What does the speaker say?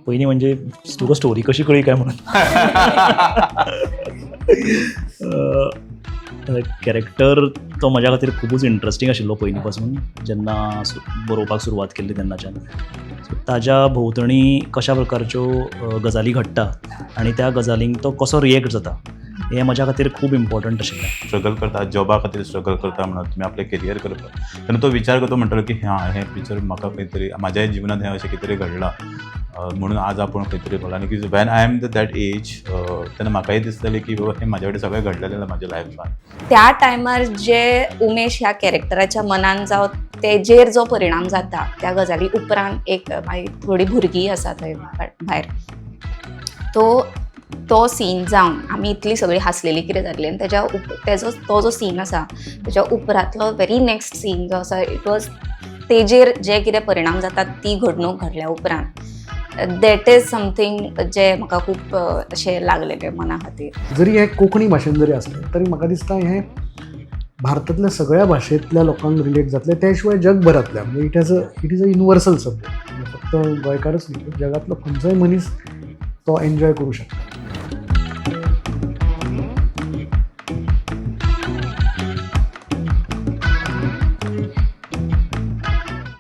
पयलीं म्हणजे तुका स्टोरी कशी कळ्ळी काय म्हणून कॅरेक्टर तो म्हज्या खातीर खुबूच इंट्रस्टींग आशिल्लो पयलीं पासून जेन्ना बरोवपाक सुरवात केल्ली तेन्नाच्यान. सो ताज्या भोंवतणी कशा प्रकारच्यो गजाली घडटा आनी त्या गजालींक तो कसो रिएक्ट जाता हें म्हज्या खातीर खूब इम्पॉर्टंट आशिल्लें. स्ट्रगल करता, जॉबा खातीर स्ट्रगल करता म्हणून तुमी आपलें करियर करपाक तेन्ना तो विचार करता म्हणटलो की हां हें पिक्चर म्हाका खंय तरी म्हाज्याय जिवनांत हें अशें कितें तरी घडलां म्हणून आज आपूण खंय तरी बोला आनी when I am that age तेन्ना म्हाकाय दिसतालें की बाबा हें म्हाज्या कडेन सगळें घडलेलें म्हाज्या लायफान. त्या टायमार जे उमेश ह्या कॅरेक्टराच्या मनान जावं तेजेर जो परिणाम जाता त्या गजाली उपरांत एक मागीर थोडी भुरगीं आसा थंय भायर तो सीन जावन आमी इतली सगळीं हांसलेली कितें जातली आनी तो जो सीन आसा तेज्या उपरांतलो व्हेरी नेक्स्ट सीन जो आसा इट वॉज तेजेर जे कितें परिणाम जातात ती घडणूक घडल्या उपरांत दॅट इज समथींग जे म्हाका खूब अशें लागलेलें मना खातीर. जरी हें कोंकणी भाशेन जरी असलें तरी म्हाका दिसता हें भारतांतल्या सगळ्या भाशेंतल्या लोकांक रिलेट जातलें त्या शिवाय जगभरांतल्या म्हणजे it is a universal subject. फक्त गोंयकारच न्ही जगांतलो खंयचोय मनीस तो एन्जॉय करूं शकता.